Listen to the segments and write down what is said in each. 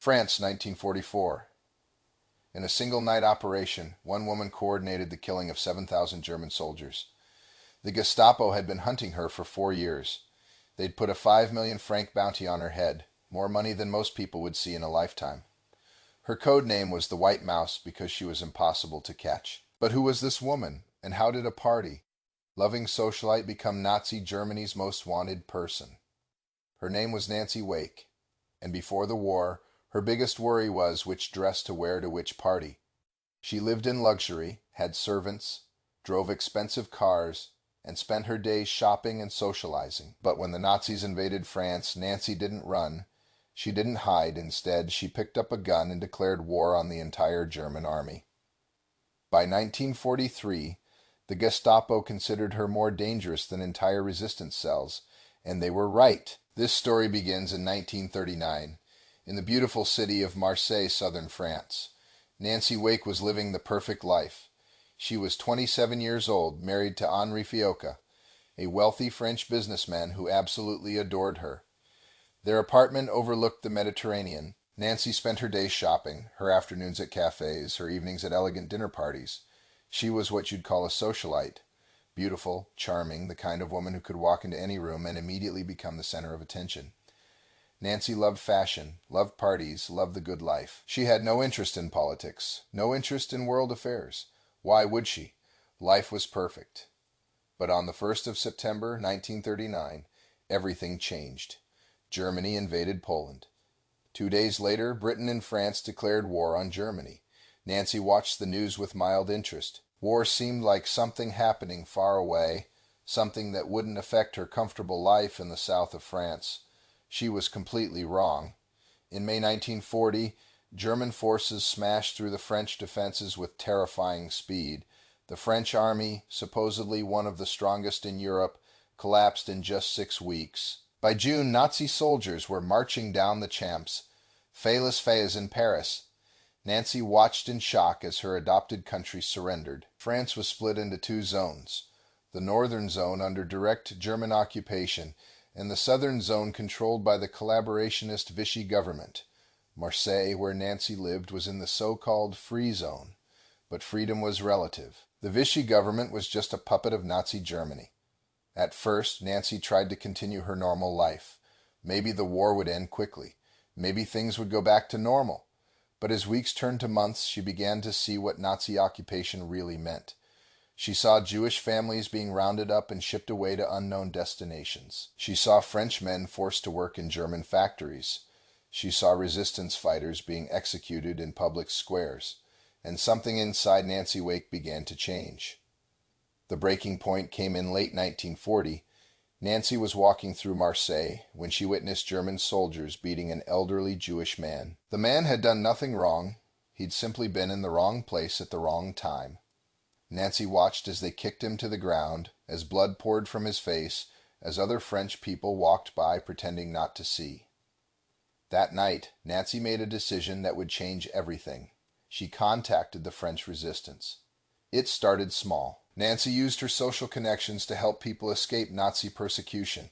France, 1944. In a single night operation, one woman coordinated the killing of 7,000 German soldiers. The Gestapo had been hunting her for 4 years. They'd put a 5 million franc bounty on her head, more money than most people would see in a lifetime. Her code name was the White Mouse because she was impossible to catch. But who was this woman, and how did a party, loving socialite become Nazi Germany's most wanted person? Her name was Nancy Wake, and before the war, her biggest worry was which dress to wear to which party. She lived in luxury, had servants, drove expensive cars, and spent her days shopping and socializing. But when the Nazis invaded France, Nancy didn't run. She didn't hide. Instead, she picked up a gun and declared war on the entire German army. By 1943, the Gestapo considered her more dangerous than entire resistance cells, and they were right. This story begins in 1939, in the beautiful city of Marseille, southern France. Nancy Wake was living the perfect life. She was 27 years old, married to Henri Fiocca, a wealthy French businessman who absolutely adored her. Their apartment overlooked the Mediterranean. Nancy spent her days shopping, her afternoons at cafes, her evenings at elegant dinner parties. She was what you'd call a socialite. Beautiful, charming, the kind of woman who could walk into any room and immediately become the center of attention. Nancy loved fashion, loved parties, loved the good life. She had no interest in politics, no interest in world affairs. Why would she? Life was perfect. But on the 1st of September, 1939, everything changed. Germany invaded Poland. 2 days later, Britain and France declared war on Germany. Nancy watched the news with mild interest. War seemed like something happening far away, something that wouldn't affect her comfortable life in the south of France. She was completely wrong. In May 1940, German forces smashed through the French defenses with terrifying speed. The French army, supposedly one of the strongest in Europe, collapsed in just 6 weeks. By June, Nazi soldiers were marching down the Champs, Fais in Paris. Nancy watched in shock as her adopted country surrendered. France was split into 2 zones, the northern zone under direct German occupation, and the southern zone controlled by the collaborationist Vichy government. Marseille, where Nancy lived, was in the so-called free zone, but freedom was relative. The Vichy government was just a puppet of Nazi Germany. At first, Nancy tried to continue her normal life. Maybe the war would end quickly. Maybe things would go back to normal. But as weeks turned to months, she began to see what Nazi occupation really meant. She saw Jewish families being rounded up and shipped away to unknown destinations. She saw French men forced to work in German factories. She saw resistance fighters being executed in public squares. And something inside Nancy Wake began to change. The breaking point came in late 1940. Nancy was walking through Marseille when she witnessed German soldiers beating an elderly Jewish man. The man had done nothing wrong. He'd simply been in the wrong place at the wrong time. Nancy watched as they kicked him to the ground, as blood poured from his face, as other French people walked by pretending not to see. That night, Nancy made a decision that would change everything. She contacted the French resistance. It started small. Nancy used her social connections to help people escape Nazi persecution.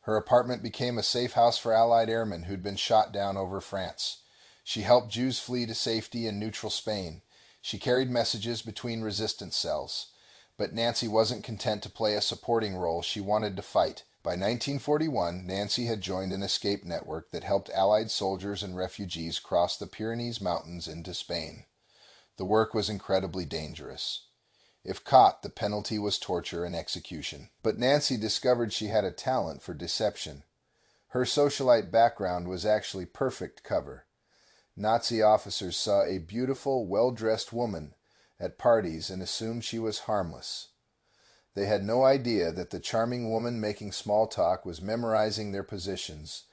Her apartment became a safe house for Allied airmen who'd been shot down over France. She helped Jews flee to safety in neutral Spain. She carried messages between resistance cells. But Nancy wasn't content to play a supporting role. She wanted to fight. By 1941, Nancy had joined an escape network that helped Allied soldiers and refugees cross the Pyrenees Mountains into Spain. The work was incredibly dangerous. If caught, the penalty was torture and execution. But Nancy discovered she had a talent for deception. Her socialite background was actually perfect cover. Nazi officers saw a beautiful, well-dressed woman at parties and assumed she was harmless. They had no idea that the charming woman making small talk was memorizing their positions,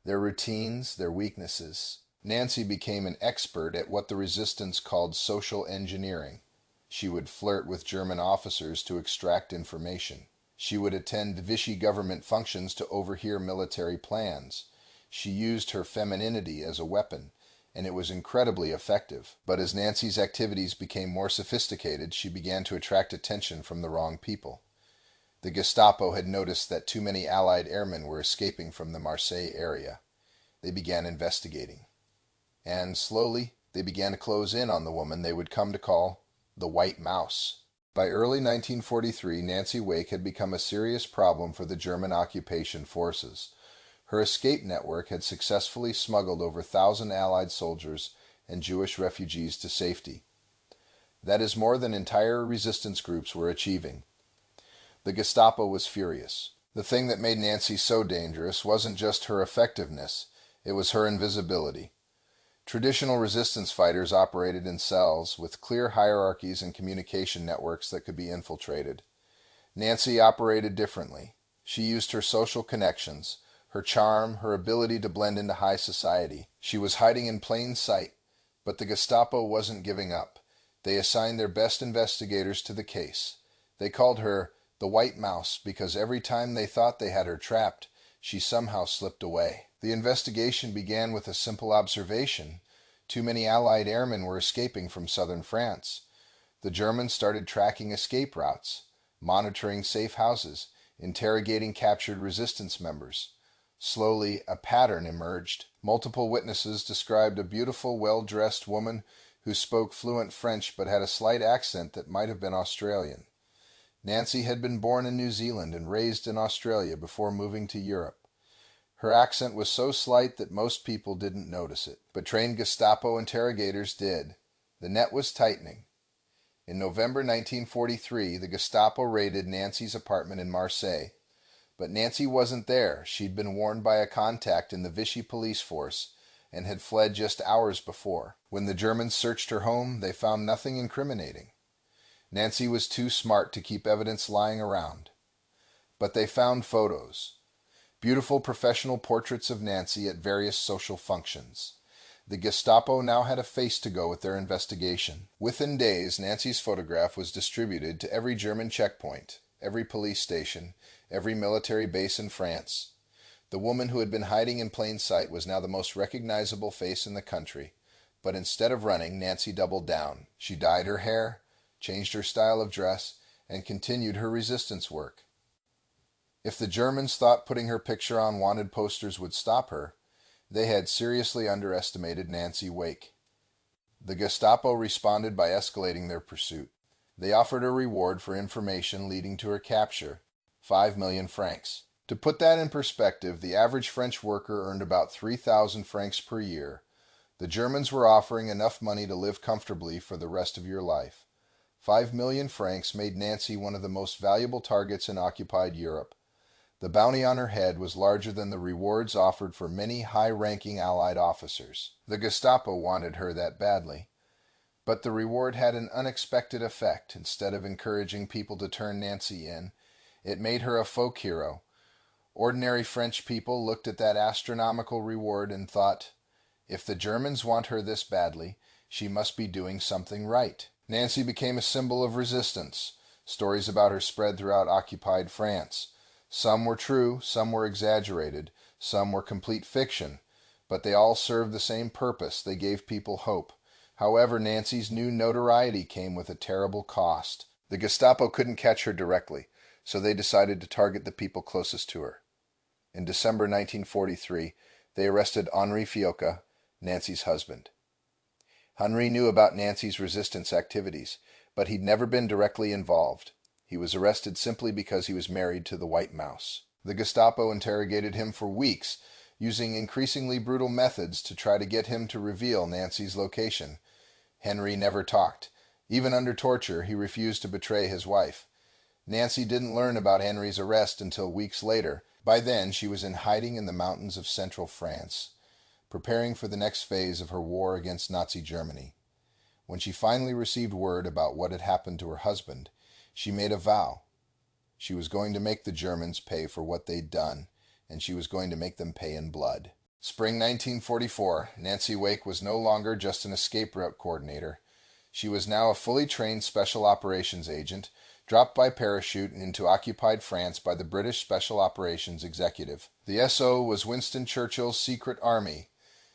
their routines, their weaknesses. Nancy became an expert at what the resistance called social engineering. She would flirt with German officers to extract information. She would attend Vichy government functions to overhear military plans. She used her femininity as a weapon, and it was incredibly effective. But as Nancy's activities became more sophisticated, she began to attract attention from the wrong people. The Gestapo had noticed that too many Allied airmen were escaping from the Marseille area. They began investigating. and slowly they began to close in on the woman they would come to call the White Mouse. By early 1943, Nancy Wake had become a serious problem for the German occupation forces. Her escape network had successfully smuggled over 1,000 Allied soldiers and Jewish refugees to safety. That is more than entire resistance groups were achieving. The Gestapo was furious. The thing that made Nancy so dangerous wasn't just her effectiveness, it was her invisibility. Traditional resistance fighters operated in cells with clear hierarchies and communication networks that could be infiltrated. Nancy operated differently. She used her social connections, her charm, her ability to blend into high society. She was hiding in plain sight, but the Gestapo wasn't giving up. They assigned their best investigators to the case. They called her the White Mouse because every time they thought they had her trapped, she somehow slipped away. The investigation began with a simple observation. Too many Allied airmen were escaping from southern France. The Germans started tracking escape routes, monitoring safe houses, interrogating captured resistance members. Slowly, a pattern emerged. Multiple witnesses described a beautiful, well-dressed woman who spoke fluent French but had a slight accent that might have been Australian. Nancy had been born in New Zealand and raised in Australia before moving to Europe. Her accent was so slight that most people didn't notice it, but trained Gestapo interrogators did. The net was tightening. In November 1943, the Gestapo raided Nancy's apartment in Marseille. But Nancy wasn't there. She'd been warned by a contact in the Vichy police force and had fled just hours before. When the Germans searched her home, they found nothing incriminating. Nancy was too smart to keep evidence lying around. But they found photos. Beautiful professional portraits of Nancy at various social functions. The Gestapo now had a face to go with their investigation. Within days, Nancy's photograph was distributed to every German checkpoint, every police station, every military base in France. The woman who had been hiding in plain sight was now the most recognizable face in the country. But instead of running, Nancy doubled down. She dyed her hair, changed her style of dress, and continued her resistance work. If the Germans thought putting her picture on wanted posters would stop her, they had seriously underestimated Nancy Wake. The Gestapo responded by escalating their pursuit. They offered a reward for information leading to her capture, 5 million francs. To put that in perspective, the average French worker earned about 3,000 francs per year. The Germans were offering enough money to live comfortably for the rest of your life. 5 million francs made Nancy one of the most valuable targets in occupied Europe. The bounty on her head was larger than the rewards offered for many high-ranking Allied officers. The Gestapo wanted her that badly. But the reward had an unexpected effect. Instead of encouraging people to turn Nancy in, it made her a folk hero. Ordinary French people looked at that astronomical reward and thought, if the Germans want her this badly, she must be doing something right. Nancy became a symbol of resistance. Stories about her spread throughout occupied France. Some were true, some were exaggerated, some were complete fiction, but they all served the same purpose. They gave people hope. However, Nancy's new notoriety came with a terrible cost. The Gestapo couldn't catch her directly, so they decided to target the people closest to her. In December 1943, they arrested Henri Fiocca, Nancy's husband. Henri knew about Nancy's resistance activities, but he'd never been directly involved. He was arrested simply because he was married to the White Mouse. The Gestapo interrogated him for weeks, using increasingly brutal methods to try to get him to reveal Nancy's location. Henri never talked. Even under torture, he refused to betray his wife. Nancy didn't learn about Henri's arrest until weeks later. By then, she was in hiding in the mountains of central France, preparing for the next phase of her war against Nazi Germany. When she finally received word about what had happened to her husband, she made a vow. She was going to make the Germans pay for what they'd done, and she was going to make them pay in blood. Spring 1944, Nancy Wake was no longer just an escape route coordinator. She was now a fully trained special operations agent, dropped by parachute into occupied France by the British Special Operations Executive. The SO was Winston Churchill's secret army,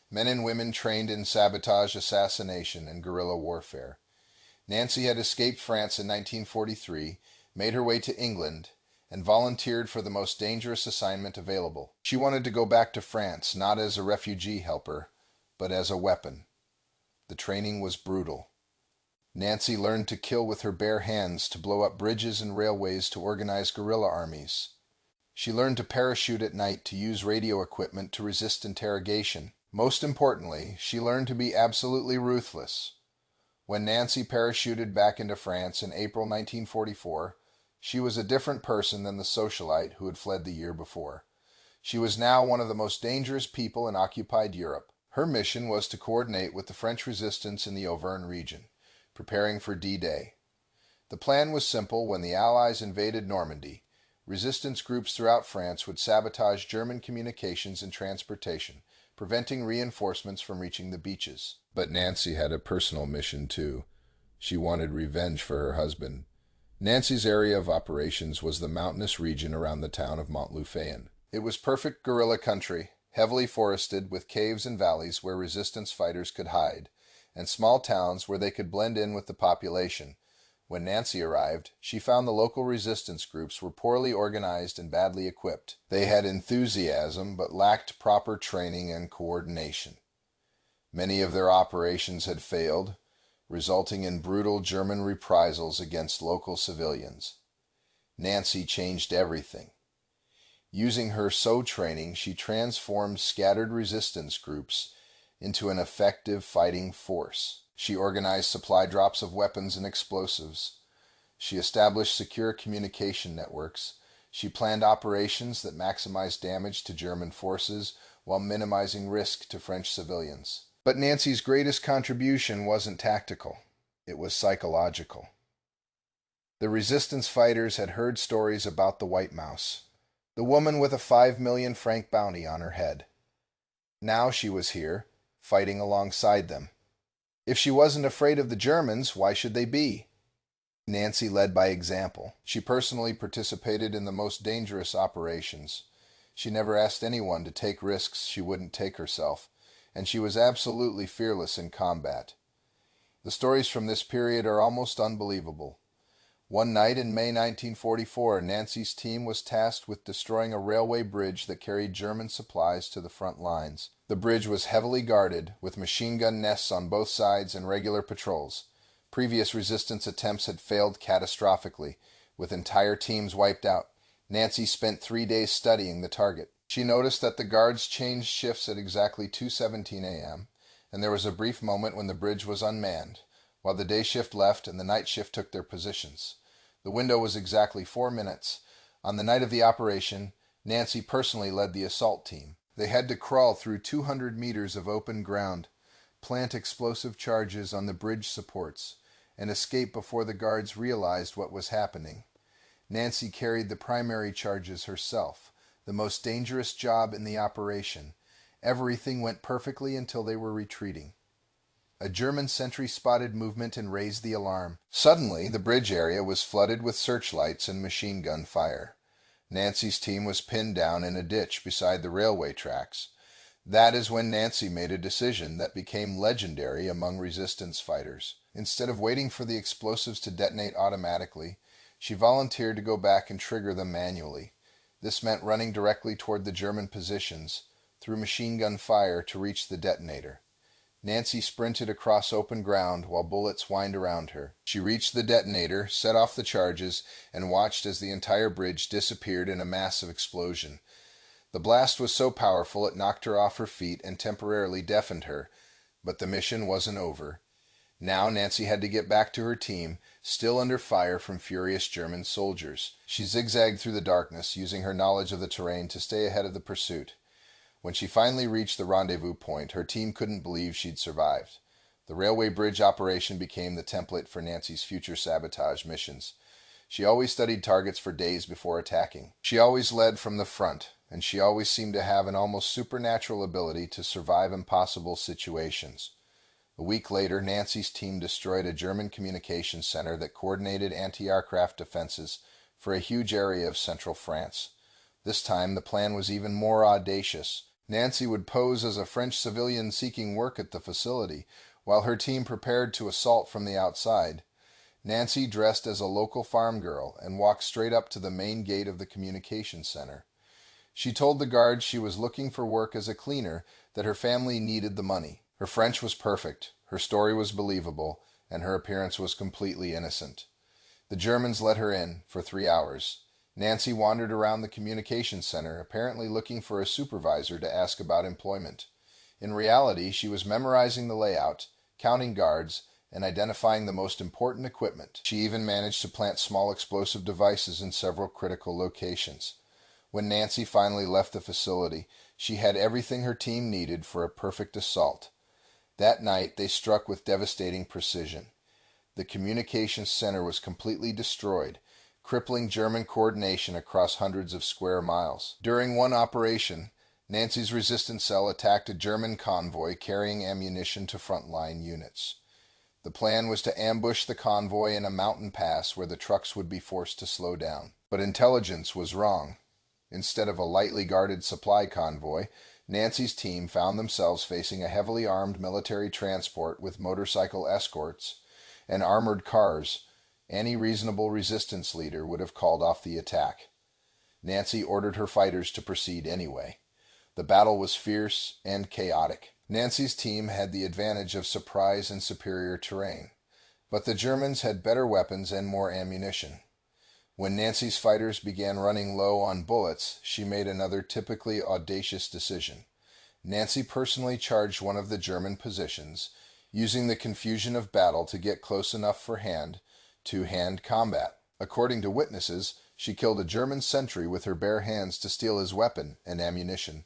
men and women trained in sabotage, assassination, and guerrilla warfare. Nancy had escaped France in 1943, made her way to England, and volunteered for the most dangerous assignment available. She wanted to go back to France, not as a refugee helper, but as a weapon. The training was brutal. Nancy learned to kill with her bare hands, to blow up bridges and railways, to organize guerrilla armies. She learned to parachute at night, to use radio equipment, to resist interrogation. Most importantly, she learned to be absolutely ruthless. When Nancy parachuted back into France in April 1944, she was a different person than the socialite who had fled the year before. She was now one of the most dangerous people in occupied Europe. Her mission was to coordinate with the French resistance in the Auvergne region, preparing for D-Day. The plan was simple. When the Allies invaded Normandy, resistance groups throughout France would sabotage German communications and transportation, preventing reinforcements from reaching the beaches. But Nancy had a personal mission too. She wanted revenge for her husband. Nancy's area of operations was the mountainous region around the town of Montlufayen. It was perfect guerrilla country, heavily forested, with caves and valleys where resistance fighters could hide, and small towns where they could blend in with the population. When Nancy arrived, she found the local resistance groups were poorly organized and badly equipped. They had enthusiasm but lacked proper training and coordination. Many of their operations had failed, resulting in brutal German reprisals against local civilians. Nancy changed everything. Using her SO training, she transformed scattered resistance groups into an effective fighting force. She organized supply drops of weapons and explosives. She established secure communication networks. She planned operations that maximized damage to German forces while minimizing risk to French civilians. But Nancy's greatest contribution wasn't tactical. It was psychological. The resistance fighters had heard stories about the White Mouse, the woman with a 5 million franc bounty on her head. Now she was here, fighting alongside them. If she wasn't afraid of the Germans, why should they be? Nancy led by example. She personally participated in the most dangerous operations. She never asked anyone to take risks she wouldn't take herself, and she was absolutely fearless in combat. The stories from this period are almost unbelievable. One night in May 1944, Nancy's team was tasked with destroying a railway bridge that carried German supplies to the front lines. The bridge was heavily guarded, with machine gun nests on both sides and regular patrols. Previous resistance attempts had failed catastrophically, with entire teams wiped out. Nancy spent 3 days studying the target. She noticed that the guards changed shifts at exactly 2:17 a.m., and there was a brief moment when the bridge was unmanned, while the day shift left and the night shift took their positions. The window was exactly 4 minutes. On the night of the operation, Nancy personally led the assault team. They had to crawl through 200 meters of open ground, plant explosive charges on the bridge supports, and escape before the guards realized what was happening. Nancy carried the primary charges herself, the most dangerous job in the operation. Everything went perfectly until they were retreating. A German sentry spotted movement and raised the alarm. Suddenly, the bridge area was flooded with searchlights and machine gun fire. Nancy's team was pinned down in a ditch beside the railway tracks. That is when Nancy made a decision that became legendary among resistance fighters. Instead of waiting for the explosives to detonate automatically, she volunteered to go back and trigger them manually. This meant running directly toward the German positions through machine gun fire to reach the detonator. Nancy sprinted across open ground while bullets whined around her. She reached the detonator, set off the charges, and watched as the entire bridge disappeared in a massive explosion. The blast was so powerful it knocked her off her feet and temporarily deafened her, but the mission wasn't over. Now Nancy had to get back to her team, still under fire from furious German soldiers. She zigzagged through the darkness, using her knowledge of the terrain to stay ahead of the pursuit. When she finally reached the rendezvous point, her team couldn't believe she'd survived. The railway bridge operation became the template for Nancy's future sabotage missions. She always studied targets for days before attacking. She always led from the front, and she always seemed to have an almost supernatural ability to survive impossible situations. A week later, Nancy's team destroyed a German communications center that coordinated anti-aircraft defenses for a huge area of central France. This time, the plan was even more audacious. Nancy would pose as a French civilian seeking work at the facility, while her team prepared to assault from the outside. Nancy dressed as a local farm girl and walked straight up to the main gate of the communications center. She told the guards she was looking for work as a cleaner, that her family needed the money. Her French was perfect, her story was believable, and her appearance was completely innocent. The Germans let her in for 3 hours. Nancy wandered around the communications center, apparently looking for a supervisor to ask about employment. In reality, she was memorizing the layout, counting guards, and identifying the most important equipment. She even managed to plant small explosive devices in several critical locations. When Nancy finally left the facility, she had everything her team needed for a perfect assault. That night, they struck with devastating precision. The communications center was completely destroyed, crippling German coordination across hundreds of square miles. During one operation, Nancy's resistance cell attacked a German convoy carrying ammunition to frontline units. The plan was to ambush the convoy in a mountain pass where the trucks would be forced to slow down. But intelligence was wrong. Instead of a lightly guarded supply convoy, Nancy's team found themselves facing a heavily armed military transport with motorcycle escorts and armored cars. Any reasonable resistance leader would have called off the attack. Nancy ordered her fighters to proceed anyway. The battle was fierce and chaotic. Nancy's team had the advantage of surprise and superior terrain, but the Germans had better weapons and more ammunition. When Nancy's fighters began running low on bullets, she made another typically audacious decision. Nancy personally charged one of the German positions, using the confusion of battle to get close enough for hand-to-hand combat. According to witnesses, she killed a German sentry with her bare hands to steal his weapon and ammunition.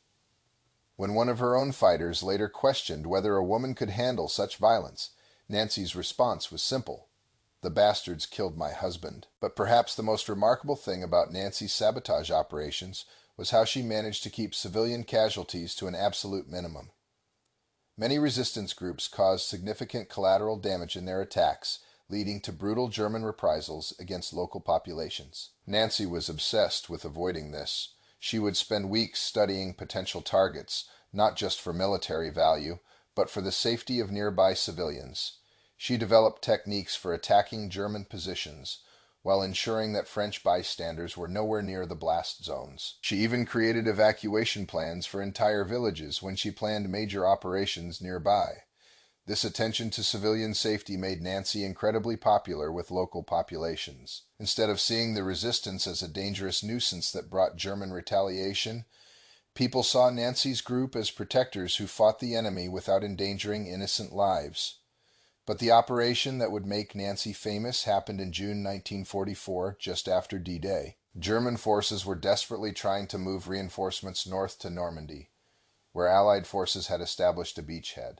When one of her own fighters later questioned whether a woman could handle such violence, Nancy's response was simple: "The bastards killed my husband." But perhaps the most remarkable thing about Nancy's sabotage operations was how she managed to keep civilian casualties to an absolute minimum. Many resistance groups caused significant collateral damage in their attacks, leading to brutal German reprisals against local populations. Nancy was obsessed with avoiding this. She would spend weeks studying potential targets, not just for military value, but for the safety of nearby civilians. She developed techniques for attacking German positions, while ensuring that French bystanders were nowhere near the blast zones. She even created evacuation plans for entire villages when she planned major operations nearby. This attention to civilian safety made Nancy incredibly popular with local populations. Instead of seeing the resistance as a dangerous nuisance that brought German retaliation, people saw Nancy's group as protectors who fought the enemy without endangering innocent lives. But the operation that would make Nancy famous happened in June 1944, just after D-Day. German forces were desperately trying to move reinforcements north to Normandy, where Allied forces had established a beachhead.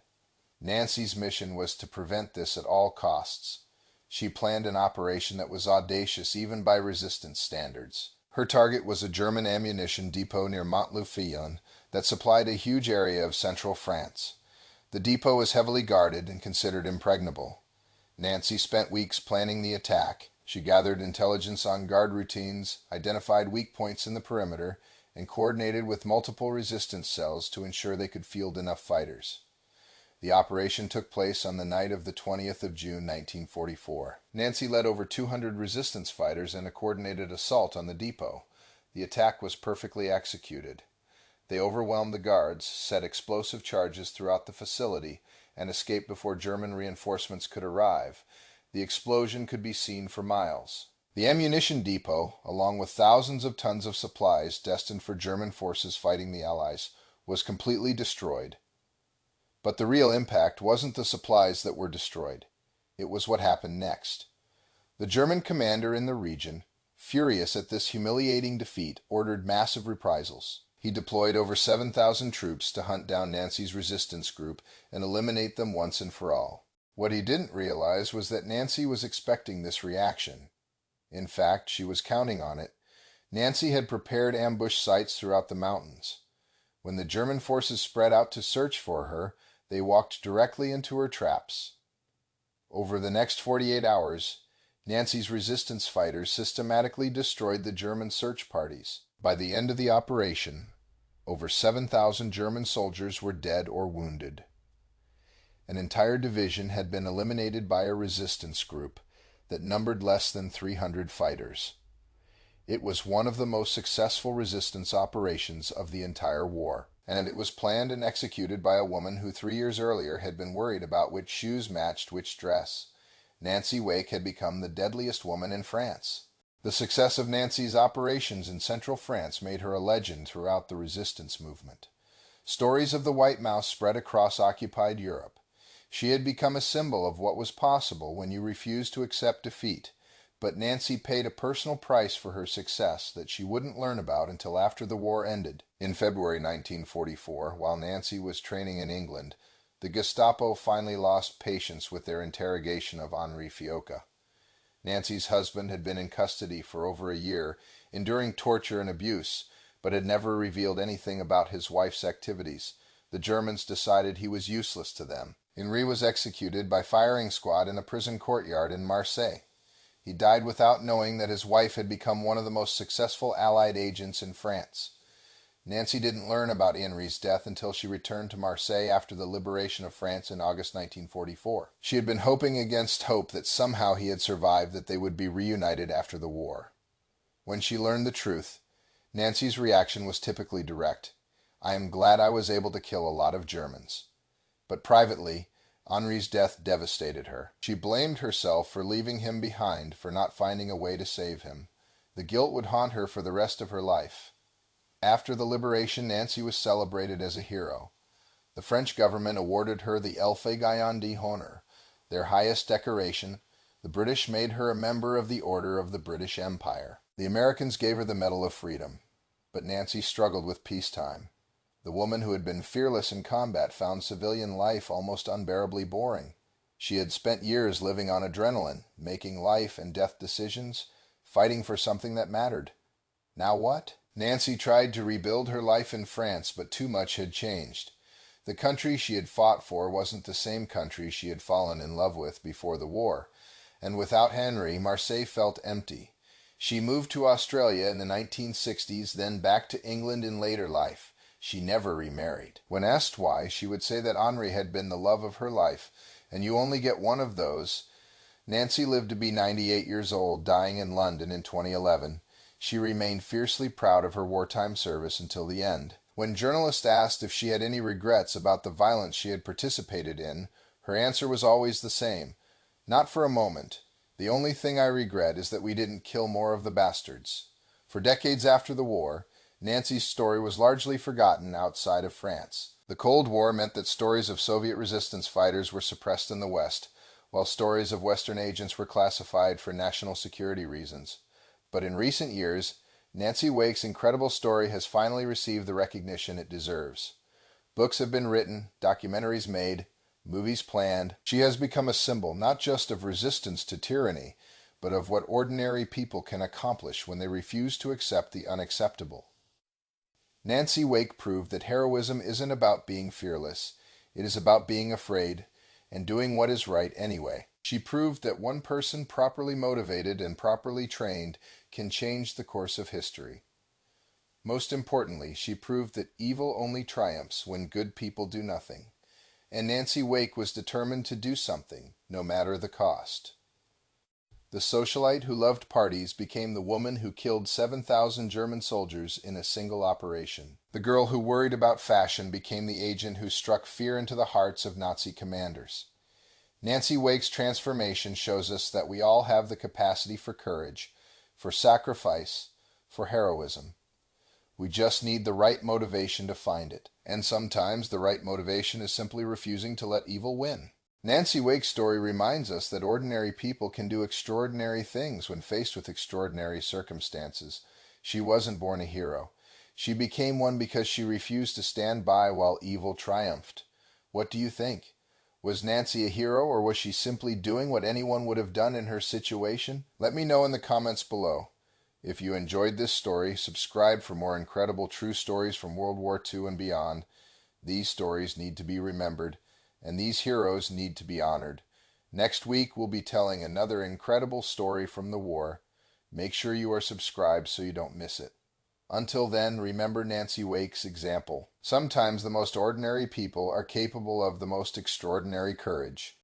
Nancy's mission was to prevent this at all costs. She planned an operation that was audacious even by resistance standards. Her target was a German ammunition depot near Mont-le-Fillon that supplied a huge area of central France. The depot was heavily guarded and considered impregnable. Nancy spent weeks planning the attack. She gathered intelligence on guard routines, identified weak points in the perimeter, and coordinated with multiple resistance cells to ensure they could field enough fighters. The operation took place on the night of the 20th of June 1944. Nancy led over 200 resistance fighters in a coordinated assault on the depot. The attack was perfectly executed. They overwhelmed the guards, set explosive charges throughout the facility, and escaped before German reinforcements could arrive. The explosion could be seen for miles. The ammunition depot, along with thousands of tons of supplies destined for German forces fighting the Allies, was completely destroyed. But the real impact wasn't the supplies that were destroyed. It was what happened next. The German commander in the region, furious at this humiliating defeat, ordered massive reprisals. He deployed over 7,000 troops to hunt down Nancy's resistance group and eliminate them once and for all. What he didn't realize was that Nancy was expecting this reaction. In fact, she was counting on it. Nancy had prepared ambush sites throughout the mountains. When the German forces spread out to search for her, they walked directly into her traps. Over the next 48 hours, Nancy's resistance fighters systematically destroyed the German search parties. By the end of the operation, over 7,000 German soldiers were dead or wounded. An entire division had been eliminated by a resistance group that numbered less than 300 fighters. It was one of the most successful resistance operations of the entire war. And it was planned and executed by a woman who 3 years earlier had been worried about which shoes matched which dress. Nancy Wake had become the deadliest woman in France. The success of Nancy's operations in central France made her a legend throughout the resistance movement. Stories of the White Mouse spread across occupied Europe. She had become a symbol of what was possible when you refused to accept defeat, but Nancy paid a personal price for her success that she wouldn't learn about until after the war ended. In February 1944, while Nancy was training in England, the Gestapo finally lost patience with their interrogation of Henri Fiocca. Nancy's husband had been in custody for over a year, enduring torture and abuse, but had never revealed anything about his wife's activities. The Germans decided he was useless to them. Henri was executed by firing squad in a prison courtyard in Marseille. He died without knowing that his wife had become one of the most successful Allied agents in France. Nancy didn't learn about Henri's death until she returned to Marseille after the liberation of France in August 1944. She had been hoping against hope that somehow he had survived, that they would be reunited after the war. When she learned the truth, Nancy's reaction was typically direct. "I am glad I was able to kill a lot of Germans." But privately, Henri's death devastated her. She blamed herself for leaving him behind, for not finding a way to save him. The guilt would haunt her for the rest of her life. After the liberation, Nancy was celebrated as a hero. The French government awarded her the Elfe-Gaillon d'Honneur, their highest decoration. The British made her a member of the Order of the British Empire. The Americans gave her the Medal of Freedom. But Nancy struggled with peacetime. The woman who had been fearless in combat found civilian life almost unbearably boring. She had spent years living on adrenaline, making life and death decisions, fighting for something that mattered. Now what? Nancy tried to rebuild her life in France, but too much had changed. The country she had fought for wasn't the same country she had fallen in love with before the war, and without Henri, Marseille felt empty. She moved to Australia in the 1960s, then back to England in later life. She never remarried. When asked why, she would say that Henri had been the love of her life, and you only get one of those. Nancy lived to be 98 years old, dying in London in 2011. She remained fiercely proud of her wartime service until the end. When journalists asked if she had any regrets about the violence she had participated in, her answer was always the same. "Not for a moment. The only thing I regret is that we didn't kill more of the bastards." For decades after the war, Nancy's story was largely forgotten outside of France. The Cold War meant that stories of Soviet resistance fighters were suppressed in the West, while stories of Western agents were classified for national security reasons. But in recent years, Nancy Wake's incredible story has finally received the recognition it deserves. Books have been written, documentaries made, movies planned. She has become a symbol not just of resistance to tyranny, but of what ordinary people can accomplish when they refuse to accept the unacceptable. Nancy Wake proved that heroism isn't about being fearless. It is about being afraid and doing what is right anyway. She proved that one person properly motivated and properly trained can change the course of history. Most importantly, she proved that evil only triumphs when good people do nothing. And Nancy Wake was determined to do something, no matter the cost. The socialite who loved parties became the woman who killed 7,000 German soldiers in a single operation. The girl who worried about fashion became the agent who struck fear into the hearts of Nazi commanders. Nancy Wake's transformation shows us that we all have the capacity for courage, for sacrifice, for heroism. We just need the right motivation to find it. And sometimes the right motivation is simply refusing to let evil win. Nancy Wake's story reminds us that ordinary people can do extraordinary things when faced with extraordinary circumstances. She wasn't born a hero. She became one because she refused to stand by while evil triumphed. What do you think? Was Nancy a hero, or was she simply doing what anyone would have done in her situation? Let me know in the comments below. If you enjoyed this story, subscribe for more incredible true stories from World War II and beyond. These stories need to be remembered, and these heroes need to be honored. Next week, we'll be telling another incredible story from the war. Make sure you are subscribed so you don't miss it. Until then, remember Nancy Wake's example. Sometimes the most ordinary people are capable of the most extraordinary courage.